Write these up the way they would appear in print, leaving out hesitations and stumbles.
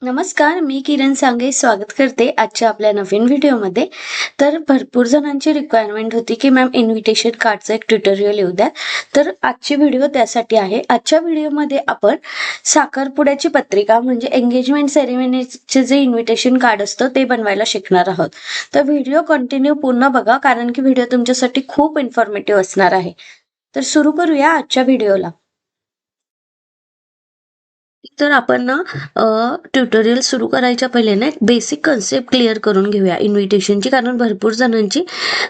नमस्कार, मी किरण सांगे स्वागत करते आजच्या आपल्या नवीन व्हिडिओमध्ये. तर भरपूर जणांची रिक्वायरमेंट होती की मॅम इन्व्हिटेशन कार्डचं एक ट्युटोरियल येऊ द्या. तर आजची व्हिडिओ त्यासाठी आहे. आजच्या व्हिडिओमध्ये आपण साखरपुड्याची पत्रिका म्हणजे एंगेजमेंट सेरेमनीचे जे इन्व्हिटेशन कार्ड असतं ते बनवायला शिकणार आहोत. तर व्हिडिओ कंटिन्यू पूर्ण बघा, कारण की व्हिडिओ तुमच्यासाठी खूप इन्फॉर्मेटिव्ह असणार आहे. तर सुरू करूया आजच्या व्हिडिओला. तर आपण ना ट्युटोरियल सुरू करायच्या पहिले ना एक बेसिक कन्सेप्ट क्लिअर करून घेऊया इन्व्हिटेशनची, कारण भरपूर जणांची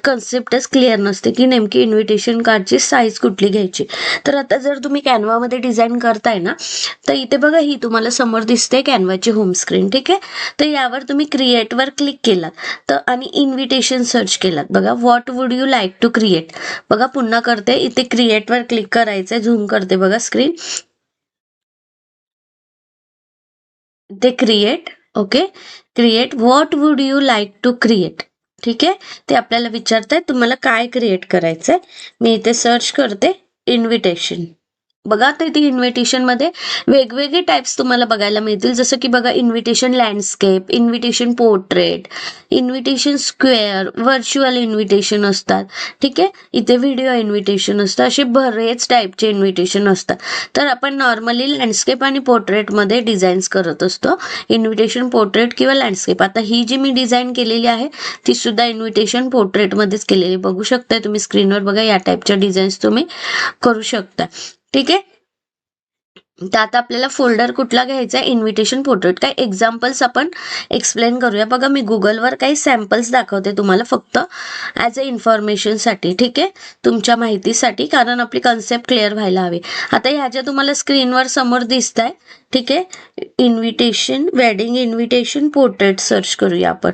कन्सेप्टच क्लिअर नसते की नेमकी इन्व्हिटेशन कार्डची साईज कुठली घ्यायची. तर आता जर तुम्ही कॅनवामध्ये डिझाईन करताय ना, तर इथे बघा ही तुम्हाला समोर दिसते कॅनवाची होम स्क्रीन. ठीक आहे, तर यावर तुम्ही क्रिएटवर क्लिक केलात तर आणि इन्व्हिटेशन सर्च केलात. बघा what would you like to create. बघा पुन्हा करते, इथे क्रिएटवर क्लिक करायचंय. झूम करते बघा स्क्रीन. ते create. Okay, create what would you like to create. ठीक आहे, ते आपल्याला विचारताय तुम्हाला काय क्रिएट करायचंय. मी इथे सर्च करते इन्व्हिटेशन. बघा ते ती इन्व्हिटेशन मध्ये वेगवेगळे टाइप्स तुम्हाला बघायला मिळतील, जसं की बघा invitation landscape, invitation portrait, invitation square, virtual invitation असतात. ठीक आहे, इथे व्हिडिओ इन्व्हिटेशन असतं. असे बरेच टाईपचे इन्व्हिटेशन असतात. तर आपण नॉर्मली लँडस्केप आणि पोर्ट्रेटमध्ये डिझाईन्स करत असतो. इन्व्हिटेशन पोर्ट्रेट किंवा लँडस्केप. आता ही जी मी डिझाईन केलेली आहे ती सुद्धा इन्व्हिटेशन पोर्ट्रेटमध्येच केलेली बघू शकताय तुम्ही स्क्रीनवर. बघा या टाईपच्या डिझाईन्स तुम्ही करू शकता. ठीक आहे, तर आता आपल्याला फोल्डर कुठला घ्यायचा आहे, इन्व्हिटेशन पोर्ट्रेट. काय एक्झाम्पल्स आपण एक्सप्लेन करूया. बघा मी गुगलवर काही सॅम्पल्स दाखवते तुम्हाला फक्त ॲज अ इन्फॉर्मेशनसाठी. ठीक आहे, तुमच्या माहितीसाठी, कारण आपली कन्सेप्ट क्लिअर व्हायला हवी. आता ह्या ज्या तुम्हाला स्क्रीनवर समोर दिसत आहे, ठीक आहे, invitation wedding invitation portrait search करूया आपण.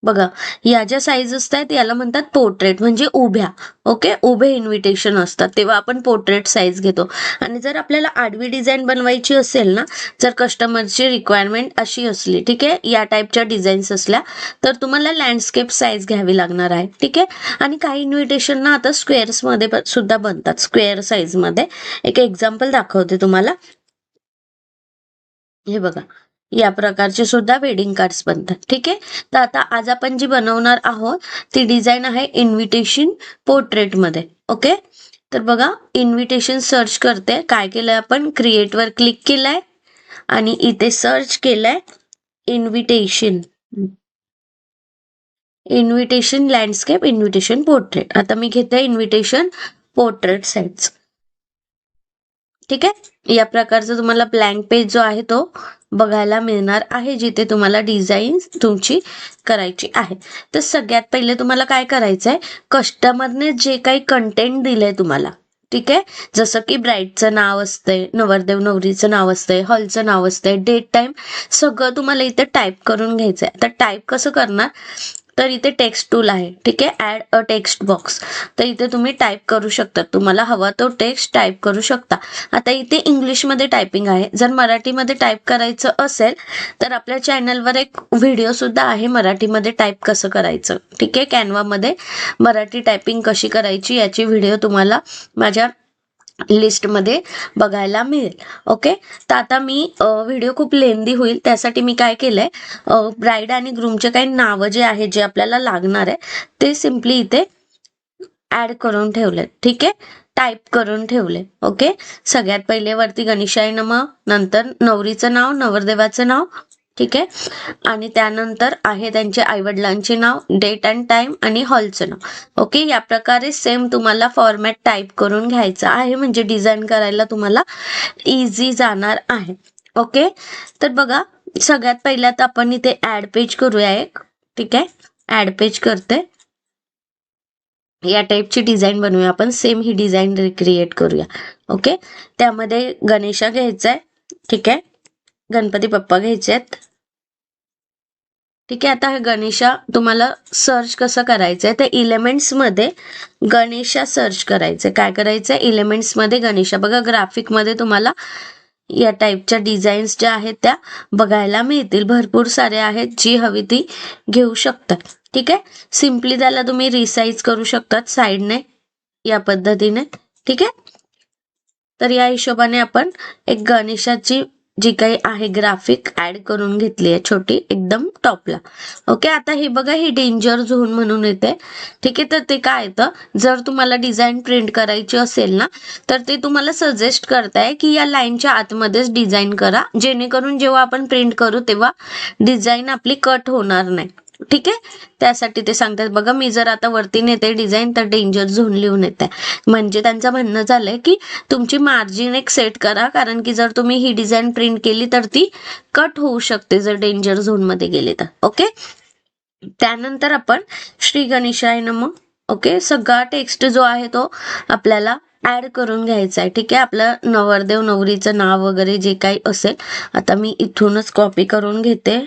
बघा या ज्या साईज असतात याला म्हणतात पोर्ट्रेट, म्हणजे उभ्या. ओके, उभे इन्व्हिटेशन असतात तेव्हा आपण पोर्ट्रेट साईज घेतो. आणि जर आपल्याला आडवी डिझाईन बनवायची असेल ना, जर कस्टमरची रिक्वायरमेंट अशी असली, ठीक आहे, या टाईपच्या डिझाईन्स असल्या, तर तुम्हाला लँडस्केप साईज घ्यावी लागणार आहे. ठीक आहे, आणि काही इन्व्हिटेशन ना आता स्क्वेअर्समध्ये सुद्धा बनतात, स्क्वेअर साईजमध्ये. एक एक्झाम्पल दाखवते तुम्हाला. हे बघा या प्रकारचे सुद्धा वेडिंग कार्ड्स बनतात. ठीक आहे, तर आता आज आपण जी बनवणार आहोत ती डिझाईन आहे इन्व्हिटेशन पोर्ट्रेट मध्ये. ओके, तर बघा इन्व्हिटेशन सर्च करते. काय केलंय आपण, क्रिएटवर क्लिक केलंय आणि इथे सर्च केलंय इन्व्हिटेशन लँडस्केप, इन्व्हिटेशन पोर्ट्रेट. आता मी घेते इन्व्हिटेशन पोर्ट्रेट साईज. ठीक आहे, या प्रकारचा तुम्हाला ब्लँक पेज जो आहे तो बघायला मिळणार आहे, जिथे तुम्हाला डिझाईन तुमची करायची आहे. तर सगळ्यात पहिले तुम्हाला काय करायचंय, कस्टमरने जे काही कंटेंट दिलंय तुम्हाला, ठीक आहे, जसं की ब्राईडचं नाव असतंय, नवरदेव नवरीचं नाव असतंय, हॉलचं नाव असतंय, डेट टाइम, सगळं तुम्हाला इथे टाईप करून घ्यायचंय. आता टाईप कसं करणार, तर इथे टेक्स्ट टूल आहे. ठीक आहे, ऍड अ टेक्स्ट बॉक्स. तर इथे तुम्ही टाईप करू शकता, तुम्हाला हवा तो टेक्स्ट टाईप करू शकता. आता इथे इंग्लिशमध्ये टायपिंग आहे. जर मराठीमध्ये टाईप करायचं असेल तर आपल्या चॅनलवर एक व्हिडिओ सुद्धा आहे मराठीमध्ये टाईप कसं करायचं. ठीक आहे, कॅनवामध्ये मराठी टायपिंग कशी करायची याची व्हिडिओ तुम्हाला माझ्या लिस्टमध्ये बघायला मिळेल. ओके, तर आता मी व्हिडिओ खूप लेंदी होईल त्यासाठी मी काय केलंय, ब्राईड आणि ग्रूमचे काही नावं जे आहे जे आपल्याला लागणार आहे ते सिम्पली इथे ऍड करून ठेवले. ठीक आहे, टाईप करून ठेवले. ओके, सगळ्यात पहिले वरती गणेशाय नमः, नंतर नवरीचं नाव, नवरदेवाचं नाव. ठीक आहे, आणि त्यानंतर आहे त्यांचे आईवडिलांचे नाव, डेट अँड टाइम आणि हॉलचं नाव. ओके, या प्रकारे सेम तुम्हाला फॉर्मॅट टाईप करून घ्यायचा आहे, म्हणजे डिझाईन करायला तुम्हाला इझी जाणार आहे. ओके, तर बघा सगळ्यात पहिल्यात आपण इथे ऍड पेज करूया एक. ठीक आहे, ऍड पेज करते. या टाईपची डिझाईन बनवूया आपण, सेम ही डिझाईन रिक्रिएट करूया. ओके, त्यामध्ये गणेशा घ्यायचा आहे. ठीक आहे, गणपती बाप्पा घ्यायचे आहेत. ठीक आहे, आता हे गणेशा तुम्हाला सर्च कसं करायचंय, तर एलिमेंट्स मध्ये गणेशा सर्च करायचंय. काय करायचंय, एलिमेंट्स मध्ये गणेशा. बघा ग्राफिक मध्ये तुम्हाला या टाईपच्या डिझाईन्स ज्या आहेत त्या बघायला मिळतील. भरपूर सारे आहेत, जी हवी ती घेऊ शकतात. ठीक आहे, सिम्पली त्याला तुम्ही रिसाइज करू शकतात साईडने या पद्धतीने. ठीक आहे, तर या हिशोबाने आपण एक गणेशाची जी काही आहे ग्राफिक ऍड करून घेतली आहे छोटी एकदम टॉपला. ओके, आता हे बघा, ही डेंजर झोन म्हणून येते. ठीक आहे, तर ते काय येतं, जर तुम्हाला डिझाईन प्रिंट करायची असेल ना, तर ते तुम्हाला सजेस्ट करताय की या लाईनच्या आतमध्येच डिझाईन करा, जेणेकरून जेव्हा आपण प्रिंट करू तेव्हा डिझाईन आपली कट होणार नाही. ठीक आहे, त्यासाठी ते सांगतात. बघा, मी जर आता वरती नेते डिझाईन तर डेंजर झोन लिहून येते. म्हणजे त्यांचं म्हणणं झालंय की तुमची मार्जिन एक सेट करा, कारण की जर तुम्ही ही डिझाईन प्रिंट केली तर ती कट होऊ शकते जर डेंजर झोन मध्ये गेली तर. ओके, त्यानंतर आपण श्री गणेशाय नमः. ओके, सगळा टेक्स्ट जो आहे तो आपल्याला ऍड करून घ्यायचा आहे. ठीक आहे, आपलं नवरदेव नवरीचं नाव वगैरे जे काही असेल, आता मी इथूनच कॉपी करून घेते.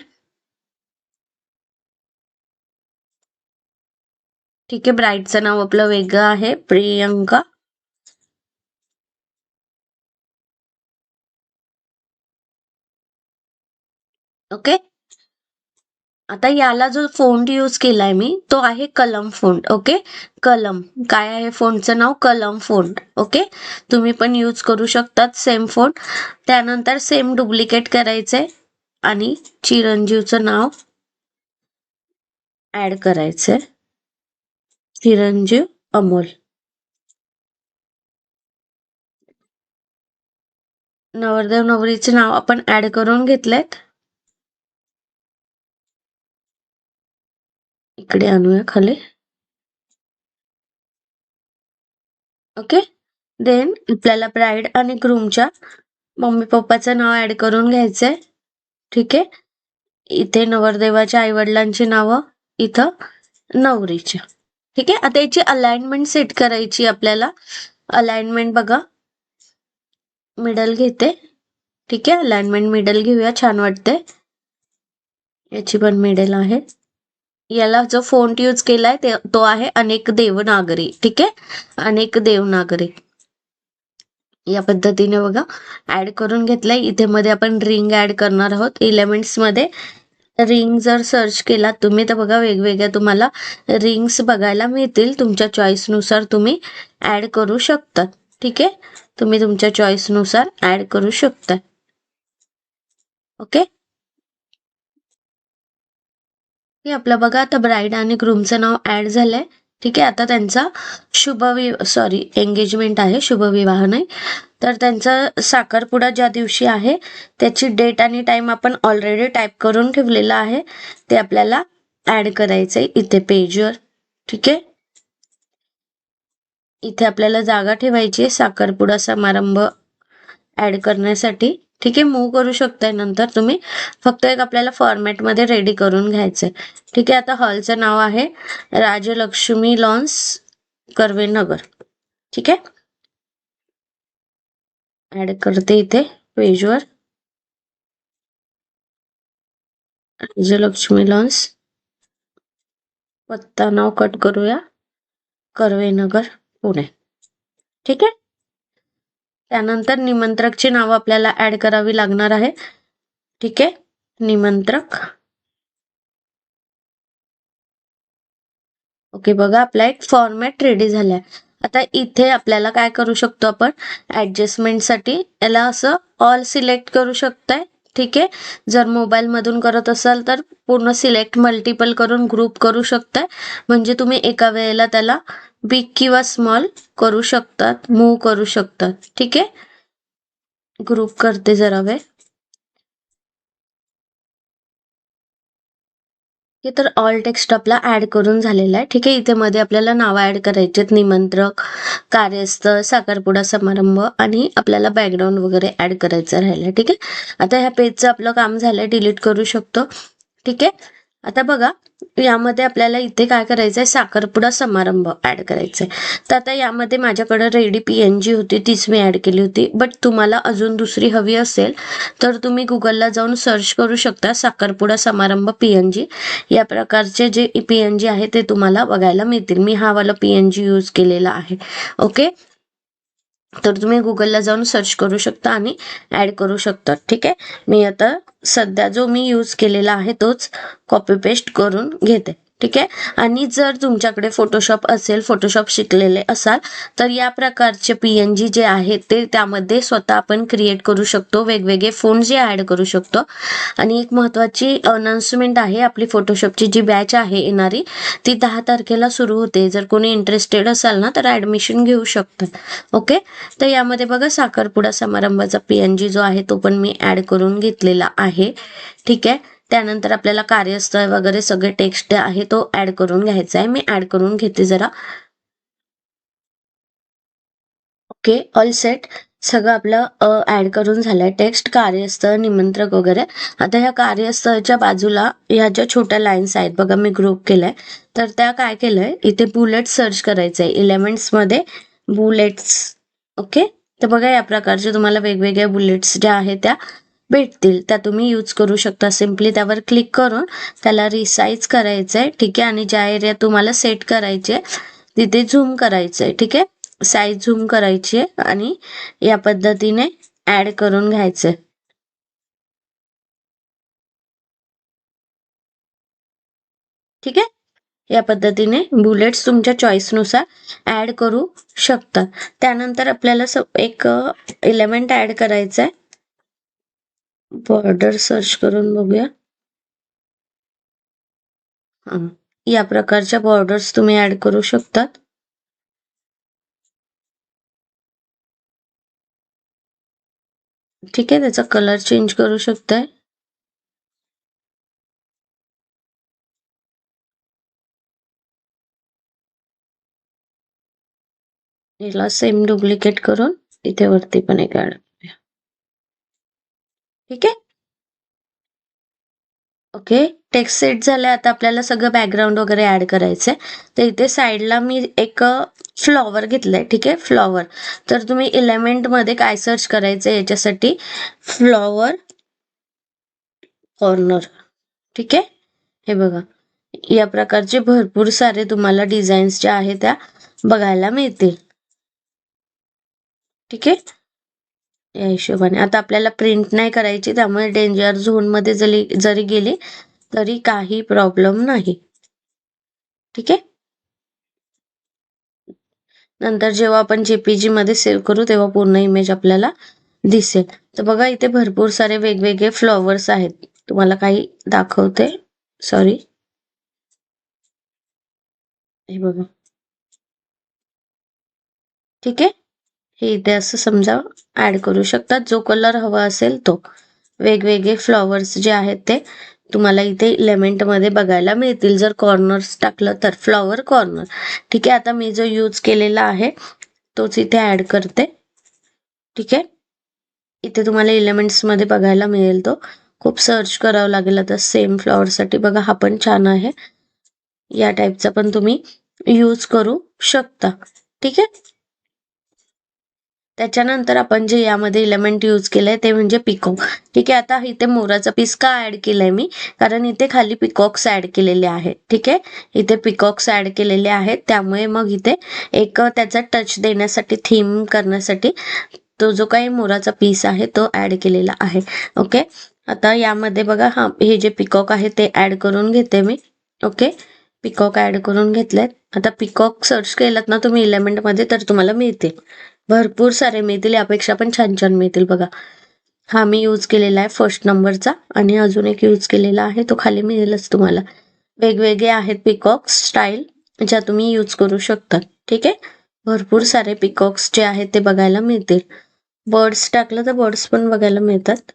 ठीक आहे, ब्राईडचं नाव आपलं वेगळं आहे, प्रियंका. ओके, आता याला जो फोंट यूज केलाय मी तो आहे कलम फोंट. ओके, कलम काय आहे, फोंटचं नाव कलम फोंट. ओके, तुम्ही पण यूज करू शकतात सेम फोंट. त्यानंतर सेम डुप्लिकेट करायचंय आणि चिरंजीवचं नाव ऍड करायचंय, चिरंजीव अमोल. नवरदेव नवरीचे नाव आपण ऍड करून घेतलेत. इकडे आणूया खाली. ओके, देन आपल्याला ब्राईड आणि ग्रूमच्या मम्मी पप्पाचं नाव ऍड करून घ्यायचंय. ठीक आहे, इथे नवरदेवाच्या आई वडिलांची नावं, इथं नवरीच्या. ठीक आहे, आता याची अलाइनमेंट सेट करायची आपल्याला. अलाइनमेंट बघा, मिडल घेते. ठीक आहे, अलाइनमेंट मिडल घेऊया, छान वाटते. याची पण मिडल आहे. याला जो फोंट यूज केलाय तो आहे अनेक देवनागरी. ठीक आहे, अनेक देवनागरी या पद्धतीने बघा ऍड करून घेतलंय. इथे मध्ये आपण रिंग ऍड करणार आहोत. एलिमेंट्स मध्ये रिंग जर सर्च केला तुम्ही तर बघा वेगवेगळ्या तुम्हाला रिंग्स बघायला मिळतील. तुमच्या चॉईस नुसार तुम्ही ऍड करू शकता. ठीक आहे, तुम्ही तुमच्या चॉईस नुसार ऍड करू शकता. ओके, हे आपलं बघा, आता ब्राईड आणि ग्रूमचं नाव ऍड झालंय. ठीक आहे, आता त्यांचा एंगेजमेंट आहे, शुभविवाह नाही. तर त्यांचा साखरपुडा ज्या दिवशी आहे त्याची डेट आणि टाइम आपण ऑलरेडी टाईप करून ठेवलेला आहे, ते आपल्याला ऍड करायचंय इथे पेजवर. ठीक आहे, इथे आपल्याला जागा ठेवायची आहे साखरपुडा समारंभ ऍड करण्यासाठी. ठीक आहे, मूव्ह करू शकताय नंतर तुम्ही, फक्त एक आपल्याला फॉर्मॅट मध्ये रेडी करून घ्यायचंय. ठीक आहे, आता हॉलचं नाव आहे राजलक्ष्मी लॉन्स, कर्वे नगर. ठीक आहे, ऍड करते इथे पेजवर राजलक्ष्मी लॉन्स. पत्ता नाव कट करूया, कर्वे नगर, पुणे. ठीक आहे, त्यानंतर निमंत्रकची नाव आपल्याला ऍड करावी लागणार आहे. ठीक आहे, निमंत्रक. ओके, बघा आपला एक फॉर्मॅट रेडी झालाय. आता इथे आपल्याला काय करू शकतो आपण, ऍडजस्टमेंटसाठी याला असं ऑल सिलेक्ट करू शकताय. ठीक आहे, जर मोबाईल मधून करत असाल तर पूर्ण सिलेक्ट मल्टिपल करून ग्रुप करू शकताय, म्हणजे तुम्ही एका वेळेला त्याला बिग किंवा स्मॉल करू शकतात, मूव्ह करू शकतात. ठीक आहे, ग्रुप करते जरा वेळ. हे तर ऑल टेक्स्ट आपला ऍड करून झालेला आहे. ठीक आहे, इथे मध्ये आपल्याला नावं ऍड करायची आहेत, निमंत्रक, कार्यस्थळ, साखरपुडा समारंभ आणि आपल्याला बॅकग्राऊंड वगैरे ऍड करायचं राहिलं. ठीक आहे, आता ह्या पेजचं आपलं काम झालंय, डिलीट करू शकतो. ठीक आहे, आता बघा यामध्ये आपल्याला इथे काय करायचंय, साखरपुडा समारंभ ऍड करायचंय. तर आता यामध्ये माझ्याकडे रेडी PNG होती, तीच मी ऍड केली होती. बट तुम्हाला अजून दुसरी हवी असेल तर तुम्ही गुगलला जाऊन सर्च करू शकता, साखरपुडा समारंभ PNG. या प्रकारचे जे PNG आहे ते तुम्हाला बघायला मिळतील. मी हा वाला PNG यूज केलेला आहे. ओके, तर तुम्ही गुगलला जाऊन सर्च करू शकता आणि ऍड करू शकता. ठीक आहे, मी आता सध्या जो मी यूज केलेला आहे तोच कॉपी पेस्ट करून घेते. ठीक आहे. आणि जर तुमच्याकडे फोटोशॉप असेल, फोटोशॉप शिकलेले असाल, तर या प्रकारचे PNG जे आहेत ते त्यामध्ये स्वतः आपण क्रिएट करू शकतो, वेगवेगळे फोन जे ऍड करू शकतो. आणि एक महत्वाची अनाउन्समेंट आहे, आपली फोटोशॉपची जी बॅच आहे येणारी ती 10 तारखेला सुरू होते. जर कोणी इंटरेस्टेड असाल ना तर ऍडमिशन घेऊ शकतात. ओके. तर यामध्ये बघा साखरपुडा समारंभाचा PNG जो आहे तो पण मी ऍड करून घेतलेला आहे. ठीक आहे. त्यानंतर आपल्याला कार्यस्थळ वगैरे सगळे टेक्स्ट आहे तो ऍड करून घ्यायचा आहे. मी ऍड करून घेते जरा. ओके. All set. सगळं आपलं ऍड करून झालंय. टेक्स्ट, कार्यस्थळ, निमंत्रक वगैरे. आता ह्या कार्यस्थळच्या बाजूला ह्या ज्या छोट्या लाईन्स आहेत बघा, मी ग्रुप केलाय. तर त्या काय केलंय, इथे बुलेट सर्च करायचंय. एलिमेंट्स मध्ये बुलेट्स. ओके. तर बघा या प्रकारचे तुम्हाला वेगवेगळ्या बुलेट्स ज्या आहेत त्या भेटतील, त्या तुम्ही यूज करू शकता. सिम्पली त्यावर क्लिक करून त्याला रिसाइज करायचंय. ठीक आहे. आणि ज्या एरिया तुम्हाला सेट करायचे तिथे झूम करायचंय. ठीक आहे. साईज झूम करायची आहे आणि या पद्धतीने ऍड करून घ्यायचंय. ठीक आहे. या पद्धतीने बुलेट्स तुमच्या चॉईसनुसार ऍड करू शकता. त्यानंतर आपल्याला एक एलिमेंट ऍड करायचा आहे. बॉर्डर सर्च करून बघूया. या प्रकारच्या बॉर्डर्स तुम्ही ऍड करू शकतात. ठीक आहे. त्याचा कलर चेंज करू शकताय. याला सेम डुप्लिकेट करून इथे वरती पण एक ऍड करूया. ठीक आहे. ओके. टेक्स्ट सेट झालं. आता आपल्याला सगळं बॅकग्राऊंड वगैरे ऍड करायचंय. तर इथे साईडला मी एक फ्लॉवर घेतलंय. ठीक आहे. फ्लॉवर. तर तुम्ही एलिमेंट मध्ये काय सर्च करायचंय याच्यासाठी, फ्लॉवर कॉर्नर. ठीक आहे. हे बघा या प्रकारचे भरपूर सारे तुम्हाला डिझाईन्स ज्या आहेत त्या बघायला मिळतील. ठीक आहे. या हिशोबाने आता आपल्याला प्रिंट नाही करायची, त्यामुळे डेंजर झोन मध्ये जरी गेली तरी काही प्रॉब्लेम नाही. ठीक आहे. नंतर जेव्हा आपण JPG मध्ये सेव्ह करू तेव्हा पूर्ण इमेज आपल्याला दिसेल. तर बघा इथे भरपूर सारे वेगवेगळे फ्लॉवर्स आहेत. तुम्हाला काही दाखवते. सॉरी. हे बघा. ठीक आहे. हे इथे असं समजा ऍड करू शकतात. जो कलर हवा असेल तो. वेगवेगळे फ्लॉवर्स जे आहेत ते तुम्हाला इथे एलिमेंट मध्ये बघायला मिळतील. जर कॉर्नर्स टाकलं तर फ्लॉवर कॉर्नर. ठीक आहे. आता मी जो यूज केलेला आहे तोच इथे ऍड करते. ठीक आहे. इथे तुम्हाला एलिमेंट्स मध्ये बघायला मिळेल तो. खूप सर्च करावं लागेल आता सेम फ्लॉवर साठी. बघा हा पण छान आहे. या टाईपचा पण तुम्ही यूज करू शकता. ठीक आहे. त्याच्यानंतर आपण जे यामध्ये एलिमेंट यूज केलंय ते म्हणजे पिकॉक. ठीक आहे. आता इथे मोराचा पीस का ऍड केलाय मी, कारण इथे खाली पिकॉक्स ऍड केलेले आहेत. ठीक आहे. इथे पिकॉक्स ऍड केलेले आहेत, त्यामुळे मग इथे एक त्याचा टच देण्यासाठी, थीम करण्यासाठी तो जो काही मोराचा पीस आहे तो ऍड केलेला आहे. ओके. आता यामध्ये बघा हे जे पिकॉक आहे ते ऍड करून घेते मी. ओके. पिकॉक ऍड करून घेतलेत. आता पिकॉक सर्च केलात ना तुम्ही एलिमेंट मध्ये तर तुम्हाला मिळतील. भरपूर सारे मिळतील. यापेक्षा पण छान छान मिळतील. बघा हा मी यूज केलेला आहे फर्स्ट नंबरचा, आणि अजून एक यूज केलेला आहे तो खाली मिळेलच तुम्हाला. वेगवेगळे आहेत पिकॉक स्टाईल ज्या तुम्ही यूज करू शकता. ठीक आहे. भरपूर सारे पिकॉक्स जे आहेत ते बघायला मिळतील. बर्ड्स टाकलं तर बर्ड्स पण बघायला मिळतात.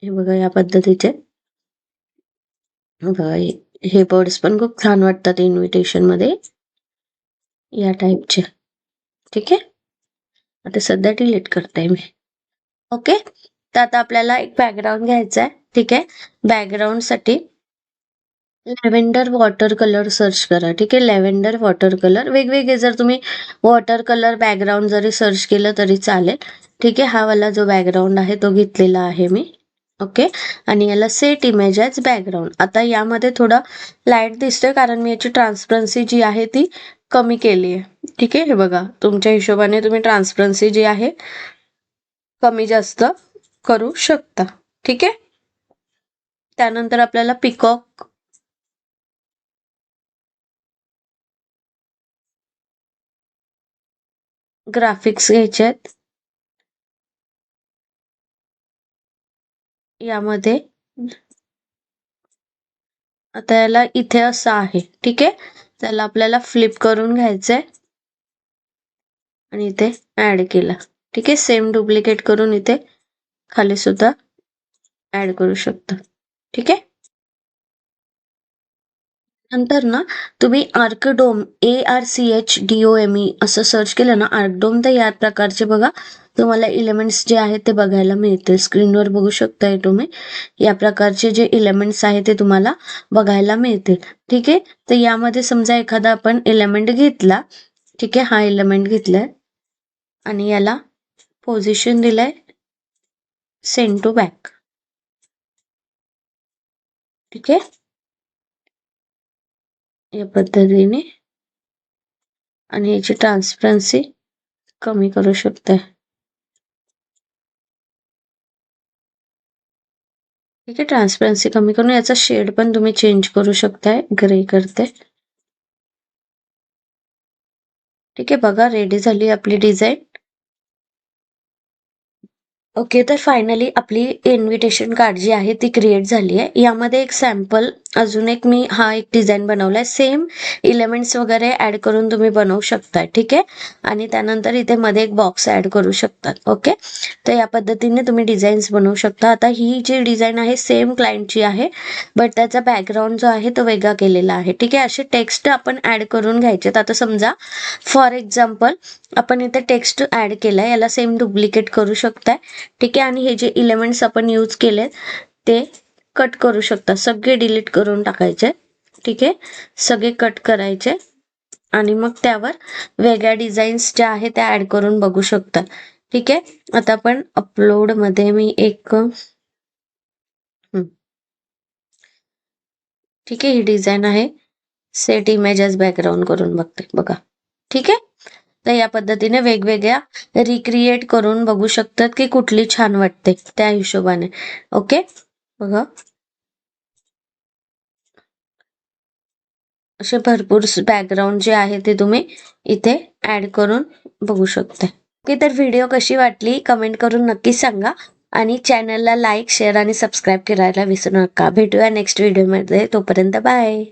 हे बघा या पद्धतीचे. बघा हे बर्ड्स पण खूप छान वाटतात इन्व्हिटेशन मध्ये, या टाईपचे. ठीक आहे. आता सध्या डिलीट करते मी. ओके. तर आता आपल्याला एक बॅकग्राऊंड घ्यायचा आहे. ठीक आहे. बॅकग्राऊंड साठी लॅव्हेंडर वॉटर कलर सर्च करा. ठीक आहे. Lavender water colour. वेगवेगळे जर तुम्ही वॉटर कलर बॅकग्राऊंड जरी सर्च केलं तरी चालेल. ठीक आहे. हा वाला जो बॅकग्राऊंड आहे तो घेतलेला आहे मी. ओके. आणि याला सेट इमेज ॲज बॅकग्राऊंड. आता यामध्ये थोडा लाईट दिसतोय कारण मी याची ट्रान्सपरन्सी जी आहे ती कमी केली आहे. ठीक आहे. हे बघा तुमच्या हिशोबाने तुम्ही ट्रान्सपरन्सी जी आहे कमी जास्त करू शकता. ठीक आहे. त्यानंतर आपल्याला पिकॉक ग्राफिक्स घ्यायचे आहेत. यामध्ये आता याला इथे असं आहे, ठीक आहे. त्याला आपल्याला फ्लिप करून घ्यायचंय आणि इथे ऍड केला, ठीक आहे. सेम डुप्लिकेट करून इथे खाली सुद्धा ऍड करू शकता, ठीक आहे. नंतर ना तुम्ही आर्कडोम ARCHDOME असं सर्च केलं ना, आर्कडोम, तर या प्रकारचे बघा तुम्हाला इलेमेंट्स जे आहेत ते बघायला मिळतील. स्क्रीनवर बघू शकताय तुम्ही या प्रकारचे जे इलेमेंट्स आहेत ते तुम्हाला बघायला मिळतील, ठीक आहे. तर यामध्ये समजा एखादा आपण एलिमेंट घेतला, ठीक आहे, हा एलिमेंट घेतलाय आणि याला पोझिशन दिलाय सेंड टू बॅक, ठीक आहे. या पद्धतीने आणि याची ट्रान्सपरन्सी कमी करू शकताय, ठीक आहे. ट्रान्सपरन्सी कमी करून याचा शेड पण तुम्ही चेंज करू शकताय, ग्रे करते, ठीक आहे. बघा रेडी झाली आपली डिझाईन. ओके, तर फायनली आपली इन्व्हिटेशन कार्ड जी आहे ती क्रिएट झाली आहे. यामध्ये एक सॅम्पल अजून एक मी हा एक डिझाईन बनवलाय. सेम इलेमेंट्स वगैरे ऍड करून तुम्ही बनवू शकता, ठीक आहे. आणि त्यानंतर इथे मध्ये एक बॉक्स ऍड करू शकतात. ओके, तर या पद्धतीने तुम्ही डिझाईन्स बनवू शकता. आता ही जी डिझाईन आहे सेम क्लायंटची आहे, बट त्याचा बॅकग्राऊंड जो आहे तो वेगळा केलेला आहे, ठीक आहे. असे टेक्स्ट आपण ऍड करून घ्यायचे. आता समजा फॉर एक्झाम्पल आपण इथे टेक्स्ट ऍड केलाय, याला सेम डुप्लिकेट करू शकताय, ठीक आहे. आणि हे जे इलेमेंट्स आपण यूज केले ते कट करू शकता, सगळे डिलीट करून टाकायचे, ठीक आहे. सगळे कट करायचे आणि मग त्यावर वेगळ्या डिझाईन्स ज्या आहेत त्या ऍड करून बघू शकता, ठीक आहे. आता आपण अपलोड मध्ये मी एक ठीक आहे, ही डिझाईन आहे, सेट इमेजेस बॅकग्राऊंड करून बघते बघा, ठीक आहे. तर या पद्धतीने वेगवेगळ्या रिक्रिएट करून बघू शकतात की कुठली छान वाटते त्या हिशोबाने. ओके, बघा असे भरपूर बॅकग्राऊंड जे आहे ते तुम्ही इथे ऍड करून बघू शकता. ओके, तर व्हिडिओ कशी वाटली कमेंट करून नक्की सांगा आणि चॅनलला लाईक, शेअर आणि सबस्क्राईब करायला विसरू नका. भेटूया नेक्स्ट व्हिडिओमध्ये, तोपर्यंत बाय.